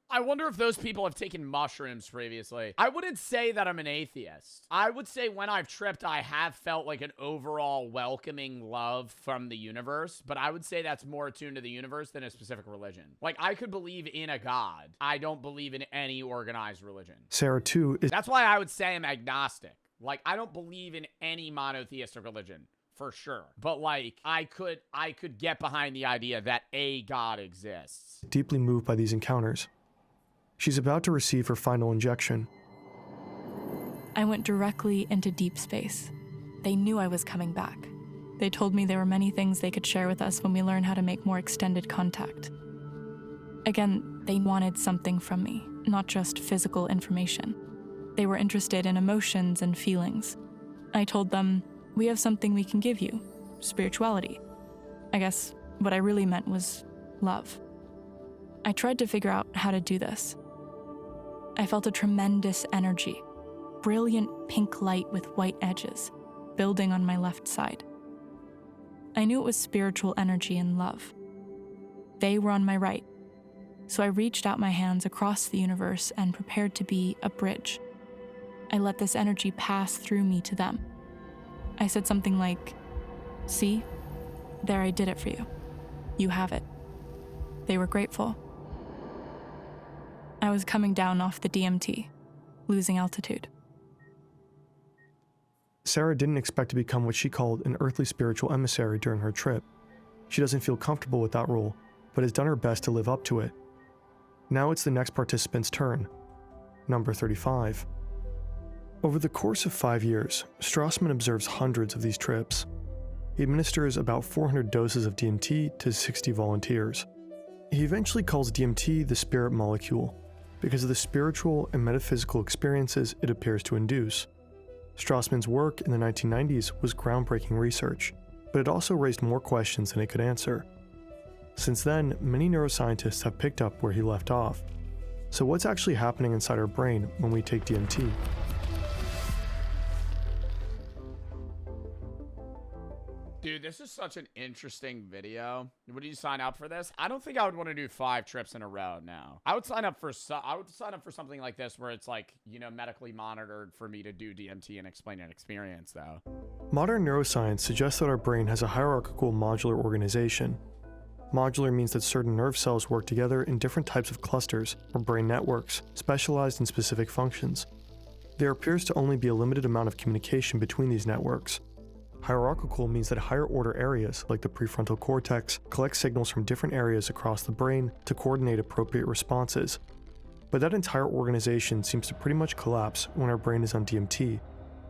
I wonder if those people have taken mushrooms previously. I wouldn't say that I'm an atheist. I would say when I've tripped, I have felt like an overall welcoming love from the universe, but I would say that's more attuned to the universe than a specific religion. Like, I could believe in a God. I don't believe in any organized religion. Sarah, too, is... That's why I would say I'm agnostic. Like, I don't believe in any monotheistic religion. For sure. But, like, I could get behind the idea that a God exists. Deeply moved by these encounters. She's about to receive her final injection. I went directly into deep space. They knew I was coming back. They told me there were many things they could share with us when we learn how to make more extended contact. Again, they wanted something from me, not just physical information. They were interested in emotions and feelings. I told them, we have something we can give you, spirituality. I guess what I really meant was love. I tried to figure out how to do this. I felt a tremendous energy, brilliant pink light with white edges, building on my left side. I knew it was spiritual energy and love. They were on my right, so I reached out my hands across the universe and prepared to be a bridge. I let this energy pass through me to them. I said something like, see, there, I did it for you. You have it. They were grateful. I was coming down off the DMT, losing altitude. Sarah didn't expect to become what she called an earthly spiritual emissary during her trip. She doesn't feel comfortable with that role, but has done her best to live up to it. Now it's the next participant's turn, number 35. Over the course of 5 years, Strassman observes hundreds of these trips. He administers about 400 doses of DMT to 60 volunteers. He eventually calls DMT the spirit molecule, because of the spiritual and metaphysical experiences it appears to induce. Strassman's work in the 1990s was groundbreaking research, but it also raised more questions than it could answer. Since then, many neuroscientists have picked up where he left off. So what's actually happening inside our brain when we take DMT? Dude, this is such an interesting video. Would you sign up for this? I don't think I would want to do 5 trips in a row now. I would sign up for something like this where it's like, you know, medically monitored for me to do DMT and explain an experience though. Modern neuroscience suggests that our brain has a hierarchical modular organization. Modular means that certain nerve cells work together in different types of clusters or brain networks, specialized in specific functions. There appears to only be a limited amount of communication between these networks. Hierarchical means that higher order areas, like the prefrontal cortex, collect signals from different areas across the brain to coordinate appropriate responses. But that entire organization seems to pretty much collapse when our brain is on DMT.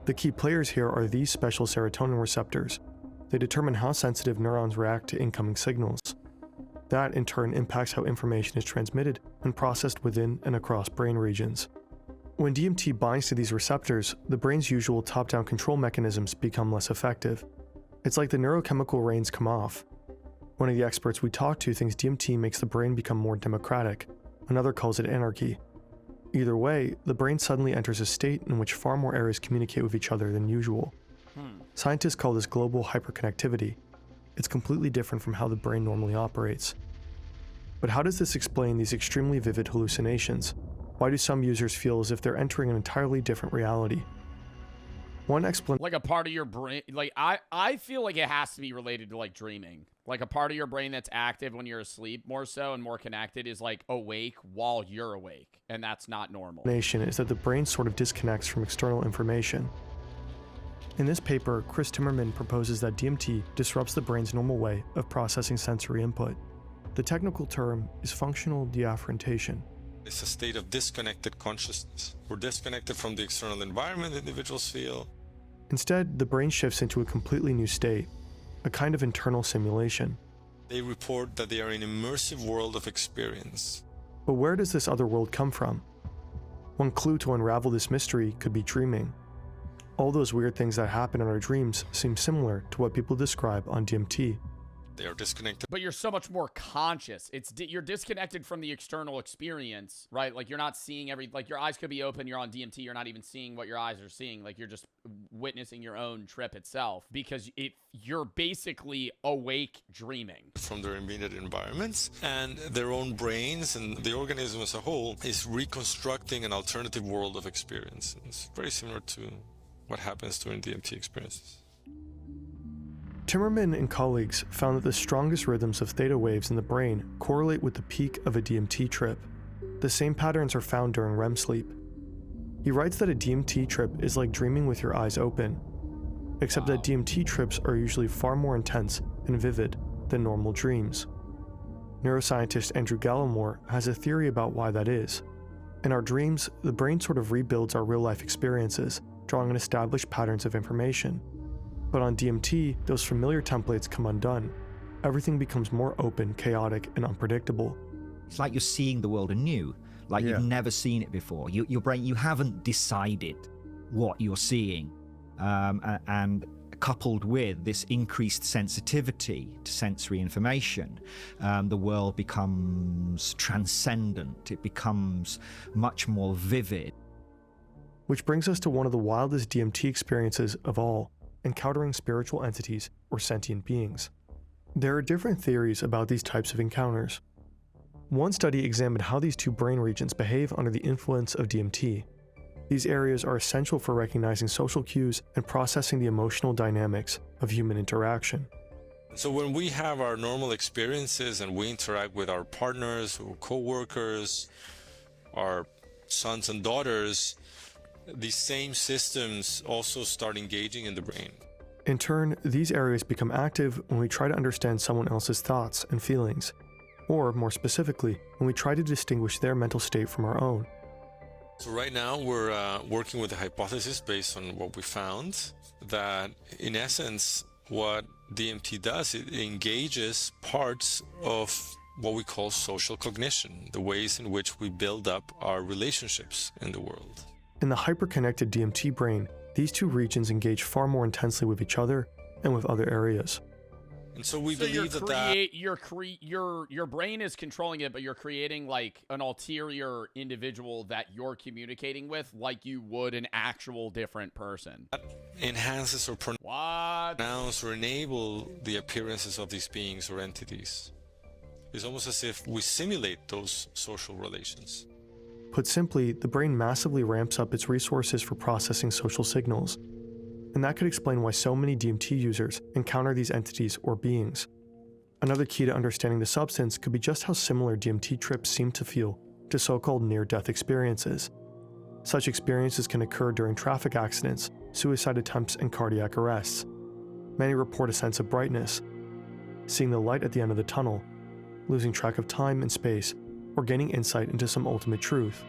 The key players here are these special serotonin receptors. They determine how sensitive neurons react to incoming signals. That in turn impacts how information is transmitted and processed within and across brain regions. When DMT binds to these receptors, the brain's usual top-down control mechanisms become less effective. It's like the neurochemical reins come off. One of the experts we talked to thinks DMT makes the brain become more democratic. Another calls it anarchy. Either way, the brain suddenly enters a state in which far more areas communicate with each other than usual. Scientists call this global hyperconnectivity. It's completely different from how the brain normally operates. But how does this explain these extremely vivid hallucinations? Why do some users feel as if they're entering an entirely different reality? One explanation, like a part of your brain, like I feel like it has to be related to like dreaming. Like a part of your brain that's active when you're asleep more so and more connected is like awake while you're awake, and that's not normal. Is that the brain sort of disconnects from external information. In this paper, Chris Timmerman proposes that DMT disrupts the brain's normal way of processing sensory input. The technical term is functional deafferentation. It's a state of disconnected consciousness. We're disconnected from the external environment individuals feel. Instead, the brain shifts into a completely new state, a kind of internal simulation. They report that they are in an immersive world of experience. But where does this other world come from? One clue to unravel this mystery could be dreaming. All those weird things that happen in our dreams seem similar to what people describe on DMT. They are disconnected. But you're so much more conscious. You're disconnected from the external experience, right? Like you're not seeing like your eyes could be open, you're on DMT, you're not even seeing what your eyes are seeing. Like you're just witnessing your own trip itself because you're basically awake dreaming. From their immediate environments and their own brains, and the organism as a whole is reconstructing an alternative world of experience. It's very similar to what happens during DMT experiences. Timmerman and colleagues found that the strongest rhythms of theta waves in the brain correlate with the peak of a DMT trip. The same patterns are found during REM sleep. He writes that a DMT trip is like dreaming with your eyes open, except that DMT trips are usually far more intense and vivid than normal dreams. Neuroscientist Andrew Gallimore has a theory about why that is. In our dreams, the brain sort of rebuilds our real-life experiences, drawing on established patterns of information. But on DMT, those familiar templates come undone. Everything becomes more open, chaotic, and unpredictable. It's like you're seeing the world anew, like you've never seen it before. Your brain, you haven't decided what you're seeing. And coupled with this increased sensitivity to sensory information, the world becomes transcendent. It becomes much more vivid. Which brings us to one of the wildest DMT experiences of all, encountering spiritual entities or sentient beings. There are different theories about these types of encounters. One study examined how these two brain regions behave under the influence of DMT. These areas are essential for recognizing social cues and processing the emotional dynamics of human interaction. So when we have our normal experiences and we interact with our partners or co-workers, our sons and daughters, these same systems also start engaging in the brain. In turn, these areas become active when we try to understand someone else's thoughts and feelings, or more specifically, when we try to distinguish their mental state from our own. So right now we're working with a hypothesis based on what we found, that in essence what DMT does, it engages parts of what we call social cognition, the ways in which we build up our relationships in the world. In the hyperconnected DMT brain, these two regions engage far more intensely with each other and with other areas. And so we So believe your brain is controlling it, but you're creating like an ulterior individual that you're communicating with, like you would an actual different person. that enhances or pronounce or enable the appearances of these beings or entities. It's almost as if we simulate those social relations. Put simply, the brain massively ramps up its resources for processing social signals. And that could explain why so many DMT users encounter these entities or beings. Another key to understanding the substance could be just how similar DMT trips seem to feel to so-called near-death experiences. Such experiences can occur during traffic accidents, suicide attempts, and cardiac arrests. Many report a sense of brightness, seeing the light at the end of the tunnel, losing track of time and space, or gaining insight into some ultimate truth.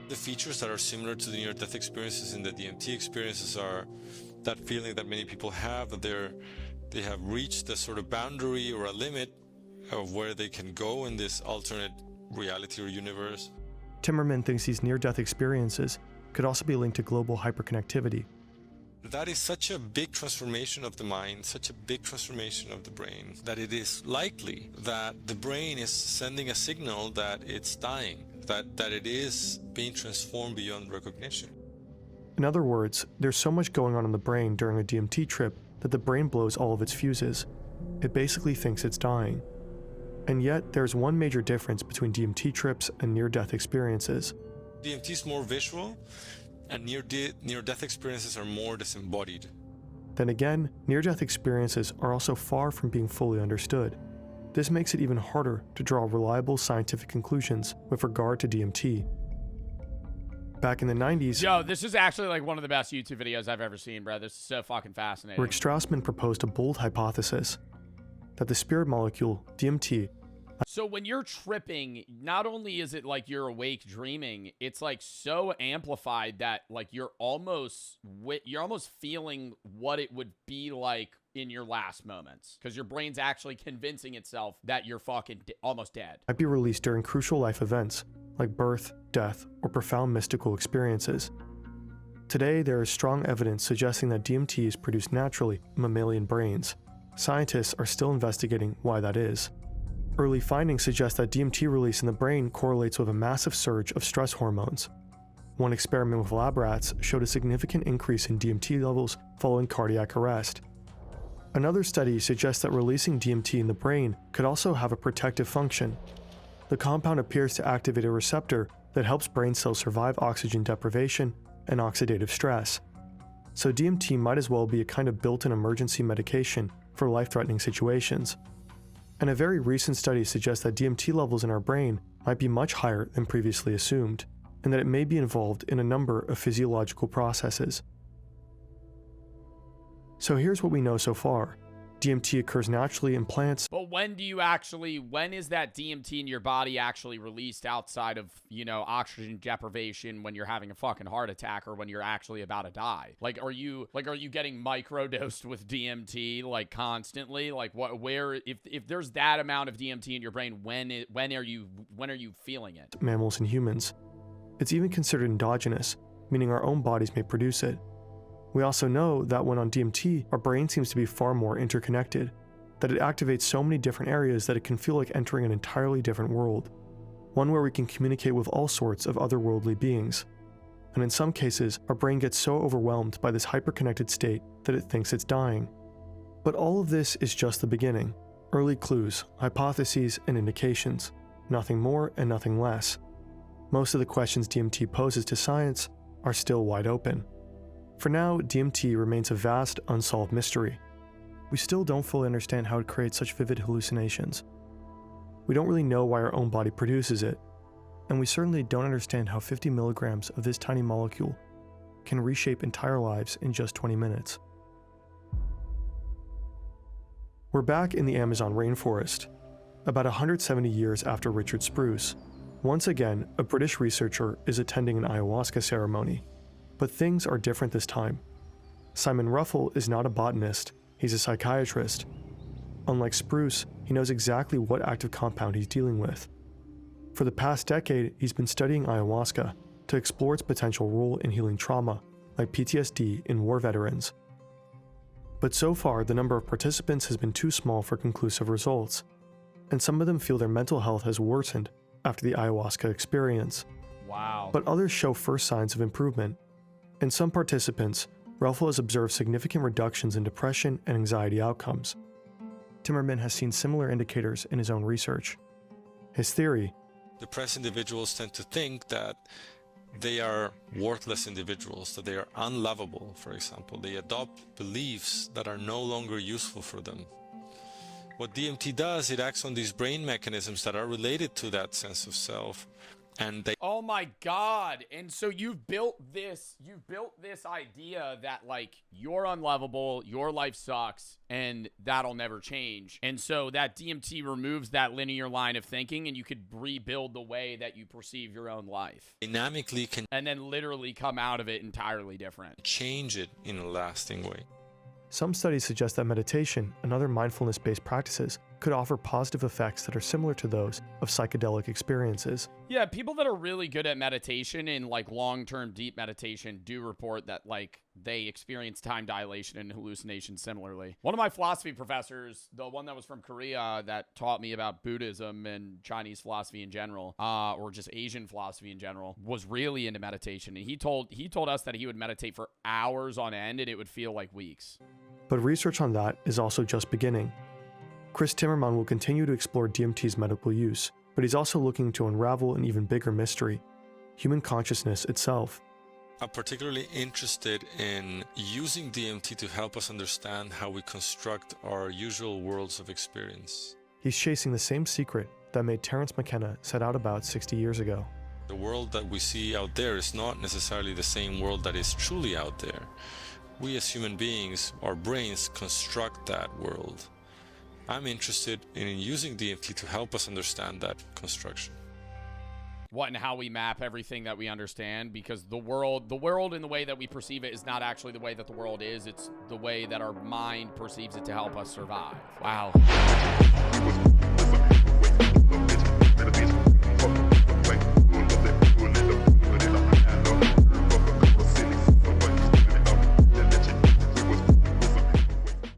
The features that are similar to the near-death experiences and the DMT experiences are that feeling that many people have, that they have reached a sort of boundary or a limit of where they can go in this alternate reality or universe. Timmerman thinks these near-death experiences could also be linked to global hyperconnectivity. That is such a big transformation of the mind, such a big transformation of the brain, that it is likely that the brain is sending a signal that it's dying, that it is being transformed beyond recognition. In other words, there's so much going on in the brain during a DMT trip that the brain blows all of its fuses. It basically thinks it's dying. And yet, there's one major difference between DMT trips and near-death experiences. DMT is more visual, and near-death experiences are more disembodied. Then again, near-death experiences are also far from being fully understood. This makes it even harder to draw reliable scientific conclusions with regard to DMT. Back in the 90s, Yo, this is actually like one of the best YouTube videos I've ever seen, bro. This is so fucking fascinating. Rick Strassman proposed a bold hypothesis that the spirit molecule, DMT. So when you're tripping, not only is it like you're awake dreaming, it's like so amplified that like you're almost feeling what it would be like in your last moments, because your brain's actually convincing itself that you're fucking almost dead. Might be released during crucial life events like birth, death, or profound mystical experiences. Today, there is strong evidence suggesting that DMT is produced naturally in mammalian brains. Scientists are still investigating why that is. Early findings suggest that DMT release in the brain correlates with a massive surge of stress hormones. One experiment with lab rats showed a significant increase in DMT levels following cardiac arrest. Another study suggests that releasing DMT in the brain could also have a protective function. The compound appears to activate a receptor that helps brain cells survive oxygen deprivation and oxidative stress. So DMT might as well be a kind of built-in emergency medication for life-threatening situations. And a very recent study suggests that DMT levels in our brain might be much higher than previously assumed, and that it may be involved in a number of physiological processes. So here's what we know so far. DMT occurs naturally in plants. But when is that DMT in your body actually released outside of, oxygen deprivation when you're having a fucking heart attack or when you're actually about to die? Like, are you getting microdosed with DMT like constantly? Like if there's that amount of DMT in your brain, when are you feeling it? Mammals and humans. It's even considered endogenous, meaning our own bodies may produce it. We also know that when on DMT, our brain seems to be far more interconnected, that it activates so many different areas that it can feel like entering an entirely different world, one where we can communicate with all sorts of otherworldly beings. And in some cases, our brain gets so overwhelmed by this hyperconnected state that it thinks it's dying. But all of this is just the beginning. Early clues, hypotheses, and indications. Nothing more and nothing less. Most of the questions DMT poses to science are still wide open. For now, DMT remains a vast, unsolved mystery. We still don't fully understand how it creates such vivid hallucinations. We don't really know why our own body produces it, and we certainly don't understand how 50 milligrams of this tiny molecule can reshape entire lives in just 20 minutes. We're back in the Amazon rainforest, about 170 years after Richard Spruce. Once again, a British researcher is attending an ayahuasca ceremony. But things are different this time. Simon Ruffle is not a botanist, he's a psychiatrist. Unlike Spruce, he knows exactly what active compound he's dealing with. For the past decade, he's been studying ayahuasca to explore its potential role in healing trauma, like PTSD in war veterans. But so far, the number of participants has been too small for conclusive results, and some of them feel their mental health has worsened after the ayahuasca experience. Wow. But others show first signs of improvement. In some participants, Ralph has observed significant reductions in depression and anxiety outcomes. Timmerman has seen similar indicators in his own research. His theory: depressed individuals tend to think that they are worthless individuals, that they are unlovable, for example. They adopt beliefs that are no longer useful for them. What DMT does, it acts on these brain mechanisms that are related to that sense of self, and they... Oh my God. And so you've built this idea that like you're unlovable, your life sucks, and that'll never change. And so that DMT removes that linear line of thinking, and you could rebuild the way that you perceive your own life. Dynamically can... and then literally come out of it entirely different. change it in a lasting way. Some studies suggest that meditation and other mindfulness-based practices could offer positive effects that are similar to those of psychedelic experiences. Yeah, people that are really good at meditation and like long-term deep meditation do report that like they experience time dilation and hallucinations similarly. One of my philosophy professors, the one that was from Korea that taught me about Buddhism and Chinese philosophy in general, or just Asian philosophy in general, was really into meditation. And he told us that he would meditate for hours on end and it would feel like weeks. But research on that is also just beginning. Chris Timmerman will continue to explore DMT's medical use, but he's also looking to unravel an even bigger mystery: human consciousness itself. I'm particularly interested in using DMT to help us understand how we construct our usual worlds of experience. He's chasing the same secret that made Terence McKenna set out about 60 years ago. The world that we see out there is not necessarily the same world that is truly out there. We as human beings, our brains construct that world. I'm interested in using DMT to help us understand that construction. What and how we map everything that we understand, because the world in the way that we perceive it is not actually the way that the world is. It's the way that our mind perceives it to help us survive. Wow.